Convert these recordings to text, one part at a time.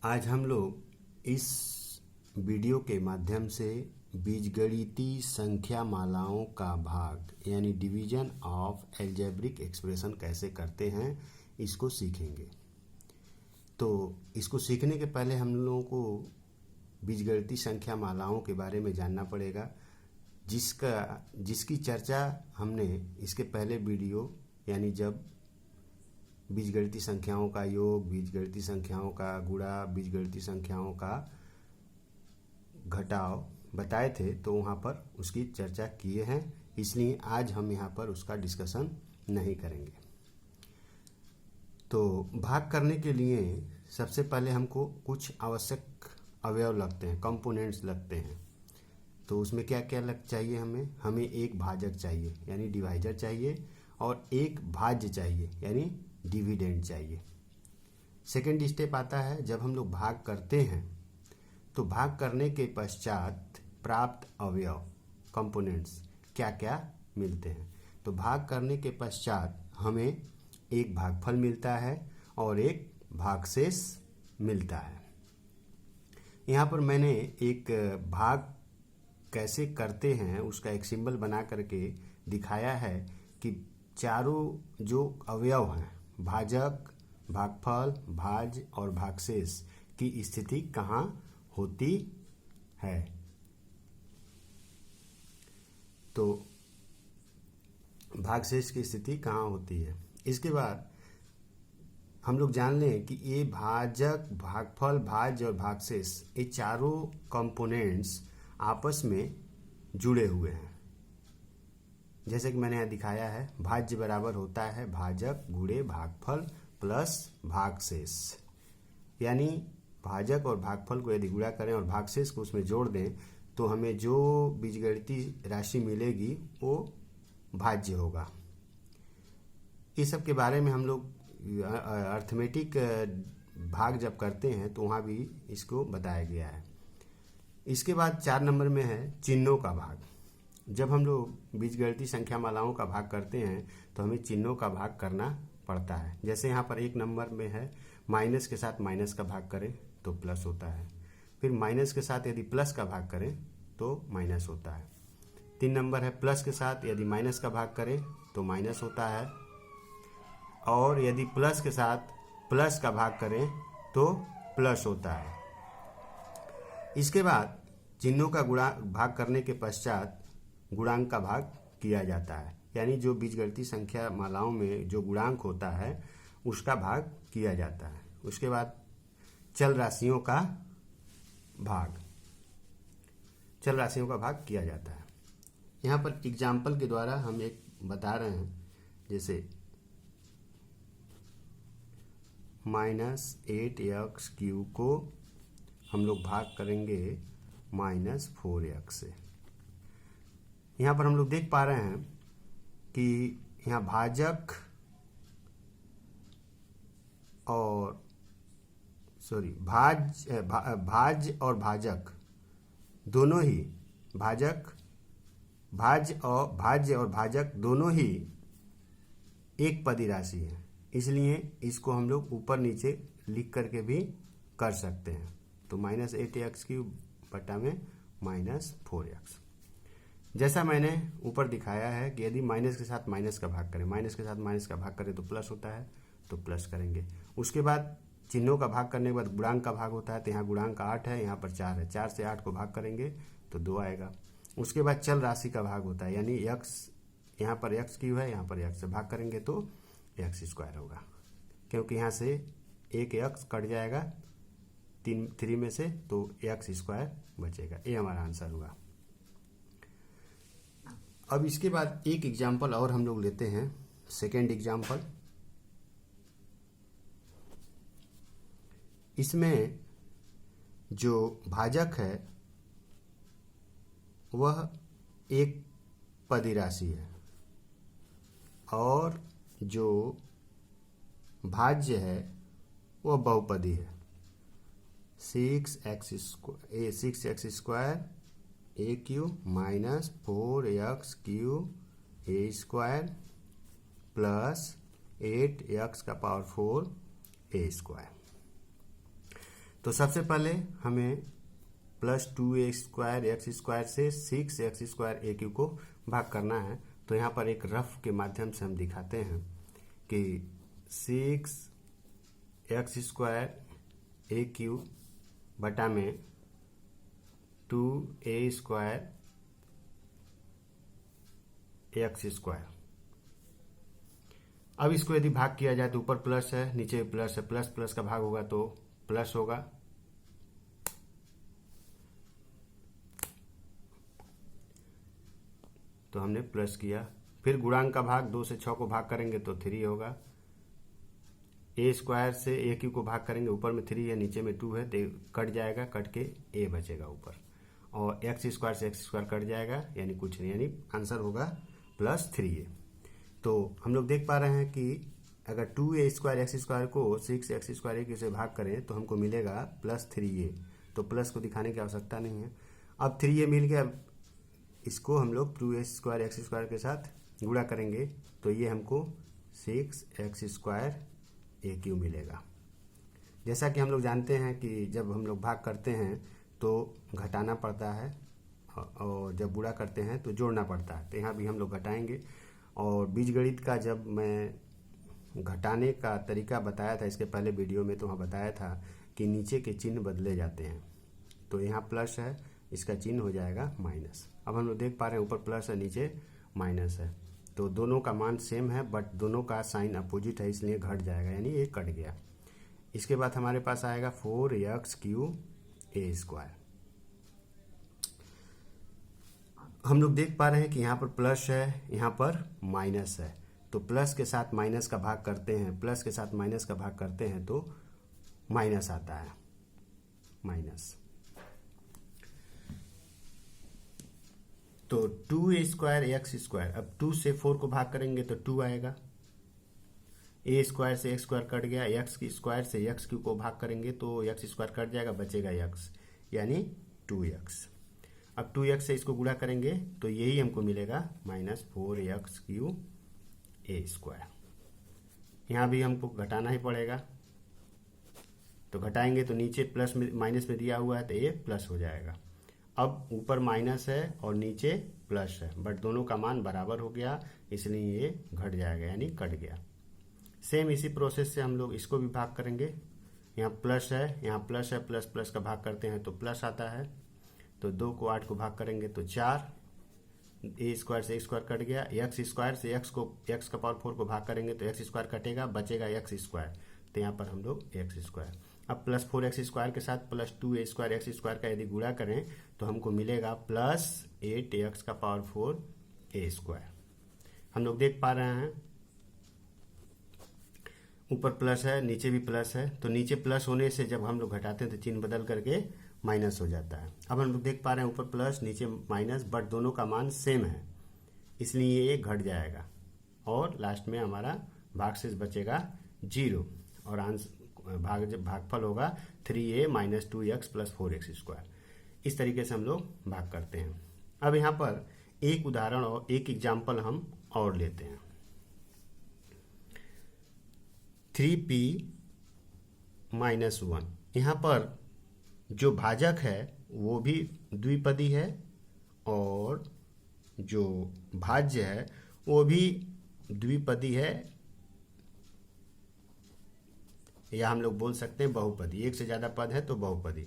आज हम लोग इस वीडियो के माध्यम से बीजगणितीय संख्या मालाओं का भाग यानी डिवीजन ऑफ एल्जेब्रिक एक्सप्रेशन कैसे करते हैं इसको सीखेंगे। तो इसको सीखने के पहले हम लोगों को बीजगणितीय संख्या मालाओं के बारे में जानना पड़ेगा, जिसकी चर्चा हमने इसके पहले वीडियो यानी जब बीजगणितीय संख्याओं का योग, बीजगणितीय संख्याओं का गुणा, बीजगणितीय संख्याओं का घटाव बताए थे, तो वहाँ पर उसकी चर्चा किए हैं। इसलिए आज हम यहाँ पर उसका डिस्कशन नहीं करेंगे। तो भाग करने के लिए सबसे पहले हमको कुछ आवश्यक अवयव लगते हैं, कंपोनेंट्स लगते हैं। तो उसमें क्या क्या चाहिए हमें एक भाजक चाहिए यानी डिवाइजर चाहिए, और एक भाज्य चाहिए यानी डिविडेंड चाहिए। सेकेंड स्टेप आता है जब हम लोग भाग करते हैं तो भाग करने के पश्चात प्राप्त अवयव कंपोनेंट्स क्या क्या मिलते हैं। तो भाग करने के पश्चात हमें एक भागफल मिलता है और एक भागशेष मिलता है। यहाँ पर मैंने एक भाग कैसे करते हैं उसका एक सिंबल बना करके दिखाया है कि चारों जो अवयव हैं भाजक, भागफल, भाज्य और भागशेष की स्थिति कहाँ होती है। तो भागशेष की स्थिति कहाँ होती है। इसके बाद हम लोग जान लें कि ये भाजक, भागफल, भाज्य और भागशेष ये चारों कंपोनेंट्स आपस में जुड़े हुए हैं। जैसे कि मैंने यहाँ दिखाया है, भाज्य बराबर होता है भाजक गुणे भागफल प्लस भागशेष। यानी भाजक और भागफल को यदि गुणा करें और भागशेष को उसमें जोड़ दें तो हमें जो बीजगणितीय राशि मिलेगी वो भाज्य होगा। इस सब के बारे में हम लोग अर्थमेटिक भाग जब करते हैं तो वहाँ भी इसको बताया गया है। इसके बाद 4 नंबर में है चिन्हों का भाग। जब हम लोग बीजगणितीय संख्या मालाओं का भाग करते हैं तो हमें चिन्हों का भाग करना पड़ता है। जैसे यहाँ पर 1 नंबर में है माइनस के साथ माइनस का भाग करें तो प्लस होता है, फिर माइनस के साथ यदि प्लस का भाग करें तो माइनस होता है। 3 नंबर है प्लस के साथ यदि माइनस का भाग करें तो माइनस होता है, और यदि प्लस के साथ प्लस का भाग करें तो प्लस होता है। इसके बाद चिन्हों का भाग करने के पश्चात गुणांक का भाग किया जाता है, यानी जो बीजगणितीय संख्या मालाओं में जो गुणांक होता है उसका भाग किया जाता है। उसके बाद चल राशियों का भाग किया जाता है। यहाँ पर एग्जाम्पल के द्वारा हम एक बता रहे हैं, जैसे -8x³ को हम लोग भाग करेंगे -4x से। यहाँ पर हम लोग देख पा रहे हैं कि यहाँ भाज्य और भाजक दोनों ही भाज्य और भाजक दोनों ही एक पदी राशि है, इसलिए इसको हम लोग ऊपर नीचे लिख करके भी कर सकते हैं। तो -8x³ बटा में -4x। जैसा मैंने ऊपर दिखाया है कि यदि माइनस के साथ माइनस का भाग करें, माइनस के साथ माइनस का भाग करें तो प्लस होता है, तो प्लस करेंगे। उसके बाद चिन्हों का भाग करने के बाद गुणांक का भाग होता है, तो यहाँ गुणांक 8 है, यहाँ पर 4 है, 4 से 8 को भाग करेंगे तो 2 आएगा। उसके बाद चल राशि का भाग होता है, यानी x, यहाँ पर x³ है, यहाँ पर x से भाग करेंगे तो x² होगा, क्योंकि यहाँ से एक x कट जाएगा 3 में से, तो x² बचेगा। ये हमारा आंसर हुआ। अब इसके बाद एक एग्जाम्पल और हम लोग लेते हैं, सेकेंड एग्जाम्पल। इसमें जो भाजक है वह एक पदी राशि है और जो भाज्य है वह बहुपदी है। 6x² AQ -4x³ A² plus 8x⁴ A²। तो सबसे पहले हमें +2a² एक्स स्क्वायर से 6x² AQ को भाग करना है। तो यहाँ पर एक रफ के माध्यम से हम दिखाते हैं कि 6x² AQ बटा में 2a² x²। अब इसको यदि भाग किया जाए तो ऊपर प्लस है, नीचे प्लस है, प्लस प्लस का भाग होगा तो प्लस होगा। तो हमने प्लस किया। फिर गुणांक का भाग 2 से 6 को भाग करेंगे तो 3 होगा। a² से AQ को भाग करेंगे, ऊपर में 3 है, नीचे में 2 है, तो कट जाएगा, कट के a बचेगा ऊपर। और x² से x² कट जाएगा, यानी कुछ नहीं, यानी आंसर होगा +3a। तो हम लोग देख पा रहे हैं कि अगर 2a² x² को 6x² AQ से भाग करें तो हमको मिलेगा +3a। तो प्लस को दिखाने की आवश्यकता नहीं है। अब 3a मिल गया, इसको हम लोग 2a² x² के साथ गुणा करेंगे तो ये हमको 6x² AQ मिलेगा। जैसा कि हम लोग जानते हैं कि जब हम लोग भाग करते हैं तो घटाना पड़ता है और जब गुणा करते हैं तो जोड़ना पड़ता है। तो यहाँ भी हम लोग घटाएंगे। और बीजगणित का जब मैं घटाने का तरीका बताया था इसके पहले वीडियो में, तो वहाँ बताया था कि नीचे के चिन्ह बदले जाते हैं। तो यहाँ प्लस है, इसका चिन्ह हो जाएगा माइनस। अब हम लोग देख पा रहे हैं ऊपर प्लस है, नीचे माइनस है, तो दोनों का मान सेम है बट दोनों का साइन अपोजिट है, इसलिए घट जाएगा, यानी ये कट गया। इसके बाद हमारे पास आएगा 4x³ A²। हम लोग देख पा रहे हैं कि यहाँ पर प्लस है, यहाँ पर माइनस है, तो प्लस के साथ माइनस का भाग करते हैं, प्लस के साथ माइनस का भाग करते हैं तो माइनस आता है, माइनस। तो 2a² x², अब 2 से 4 को भाग करेंगे तो 2 आएगा। a² से x² कट गया, x² से x³ को भाग करेंगे तो x² कट जाएगा, बचेगा x, यानी 2x। अब 2x से इसको गुणा करेंगे तो यही हमको मिलेगा -4x³ A²। यहाँ भी हमको घटाना ही पड़ेगा, तो घटाएंगे तो नीचे प्लस में माइनस में दिया हुआ है तो ये प्लस हो जाएगा। अब ऊपर माइनस है और नीचे प्लस है, बट दोनों का मान बराबर हो गया, इसलिए ये घट जाएगा, यानी कट गया। सेम इसी प्रोसेस से हम लोग इसको भी भाग करेंगे। यहाँ प्लस है, यहाँ प्लस है, प्लस प्लस का भाग करते हैं तो प्लस आता है। तो 2 को 8 को भाग करेंगे तो 4, a² से x² कट गया, x² से x को x का पावर 4 को भाग करेंगे तो x² कटेगा, बचेगा x²। तो यहाँ पर हम लोग x²। अब +4x² के साथ +2a² x² का यदि गुणा करें तो हमको मिलेगा +8x का पावर 4 A²। हम लोग देख पा रहे हैं ऊपर प्लस है, नीचे भी प्लस है, तो नीचे प्लस होने से जब हम लोग घटाते हैं तो चिन्ह बदल करके माइनस हो जाता है। अब हम लोग देख पा रहे हैं ऊपर प्लस नीचे माइनस, बट दोनों का मान सेम है, इसलिए ये घट जाएगा और लास्ट में हमारा भागशेष बचेगा 0 और भागफल होगा 3a - 2x + 4x²। इस तरीके से हम लोग भाग करते हैं। अब यहाँ पर एक उदाहरण और एक एग्जाम्पल हम और लेते हैं। 3p - 1, यहाँ पर जो भाजक है वो भी द्विपदी है और जो भाज्य है वो भी द्विपदी है, या हम लोग बोल सकते हैं बहुपदी। एक से ज़्यादा पद है तो बहुपदी।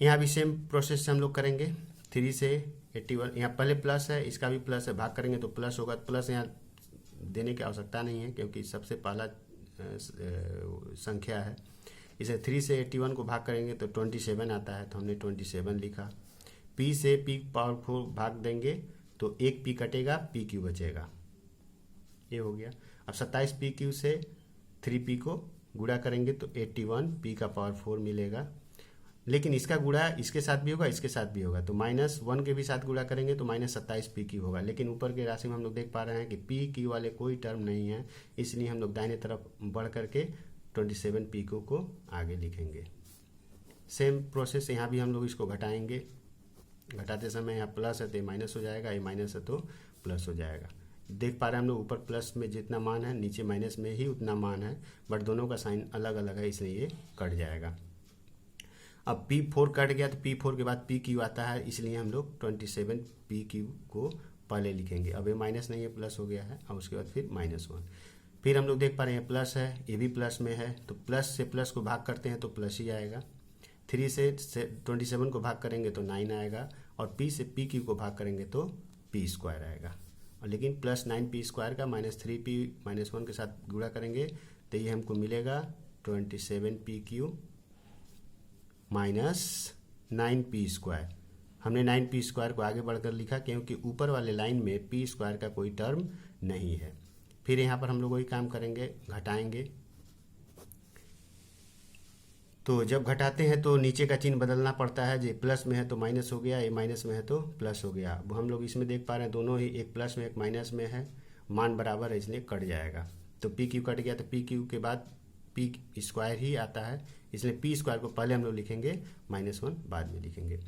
यहाँ भी सेम प्रोसेस से हम लोग करेंगे। 3 से 81, यहाँ पहले प्लस है, इसका भी प्लस है, भाग करेंगे तो प्लस होगा। प्लस यहाँ देने की आवश्यकता नहीं है क्योंकि सबसे पहला संख्या है। इसे 3 से 81 को भाग करेंगे तो 27 आता है, तो हमने 27 लिखा। p से p पावर 4 भाग देंगे तो एक p कटेगा, pq बचेगा, ये हो गया। अब 27 pq से 3p को गुणा करेंगे तो 81 p का पावर 4 मिलेगा। लेकिन इसका गुणा इसके साथ भी होगा, इसके साथ भी होगा, तो -1 के भी साथ गुणा करेंगे तो -27 pq होगा। लेकिन ऊपर के राशि में हम लोग देख पा रहे हैं कि pq वाले कोई टर्म नहीं है, इसलिए हम लोग दाहिने तरफ बढ़ करके 27 pq को आगे लिखेंगे। सेम प्रोसेस यहाँ भी हम लोग इसको घटाएंगे। घटाते समय यहाँ प्लस है तो माइनस हो जाएगा, ये माइनस है तो प्लस हो जाएगा। देख पा रहे हैं हम लोग ऊपर प्लस में जितना मान है नीचे माइनस में ही उतना मान है, बट दोनों का साइन अलग अलग है, इसलिए ये कट जाएगा। अब P4 कट गया तो P4 के बाद PQ आता है, इसलिए हम लोग 27 PQ को पहले लिखेंगे। अब ये माइनस नहीं है, प्लस हो गया है, और उसके बाद फिर -1। फिर हम लोग देख पा रहे हैं प्लस है, ये भी प्लस में है, तो प्लस से प्लस को भाग करते हैं तो प्लस ही आएगा। 3 से 27 को भाग करेंगे तो 9 आएगा, और P से PQ को भाग करेंगे तो P² आएगा। और लेकिन प्लस 9P² का -3P -1 के साथ गुणा करेंगे तो ये हमको मिलेगा 27PQ -9P²। हमने 9P² को आगे बढ़कर लिखा क्योंकि ऊपर वाले लाइन में P² का कोई टर्म नहीं है। फिर यहाँ पर हम लोग वही काम करेंगे, घटाएंगे। तो जब घटाते हैं तो नीचे का चिन्ह बदलना पड़ता है, जो प्लस में है तो माइनस हो गया, ये माइनस में है तो प्लस हो गया। अब हम लोग इसमें देख पा रहे हैं दोनों ही, एक प्लस में एक माइनस में है, मान बराबर है इसलिए कट जाएगा। तो PQ कट गया तो PQ के बाद P² ही आता है, इसलिए P² को पहले हम लोग लिखेंगे, -1 बाद में लिखेंगे।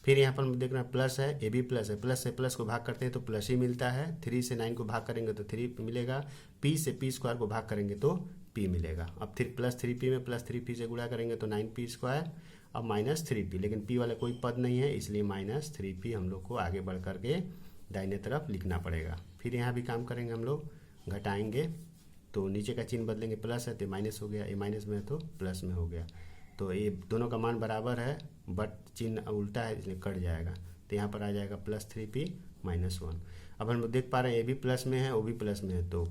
फिर यहाँ पर हम देख रहे हैं प्लस है, ये भी प्लस है, प्लस से प्लस को भाग करते हैं तो प्लस ही मिलता है। 3 से 9 को भाग करेंगे तो 3 मिलेगा, P से P² को भाग करेंगे तो P मिलेगा। अब फिर +3P में +3P से गुणा करेंगे तो 9P², अब -3P, लेकिन P वाला कोई पद नहीं है इसलिए -3P हम लोग को आगे बढ़ करके दाहिने तरफ लिखना पड़ेगा। फिर यहाँ भी काम करेंगे हम लोग, घटाएंगे तो नीचे का चिन्ह बदलेंगे, प्लस है तो माइनस हो गया, ये माइनस में है तो प्लस में हो गया। तो ये दोनों का मान बराबर है बट चिन्ह उल्टा है इसलिए कट जाएगा, तो यहाँ पर आ जाएगा +3P -1। अब हम लोग देख पा रहे हैं ये भी प्लस में है, वो भी प्लस में है, तो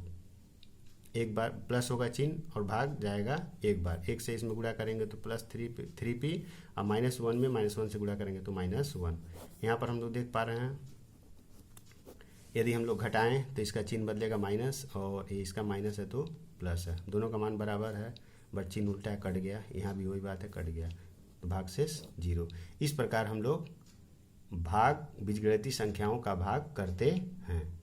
एक बार प्लस होगा चिन्ह और भाग जाएगा एक बार, एक से इसमें गुणा करेंगे तो +3P, और -1 में -1 से गुणा करेंगे तो -1। यहाँ पर हम लोग देख पा रहे हैं यदि हम लोग घटाएं तो इसका चिन्ह बदलेगा माइनस, और ये इसका माइनस है तो प्लस है, दोनों का मान बराबर है बट चिन्ह उल्टा है, कट गया। यहाँ भी वही बात है, कट गया, तो भागशेष 0। इस प्रकार हम लोग बीजगणितीय संख्याओं का भाग करते हैं।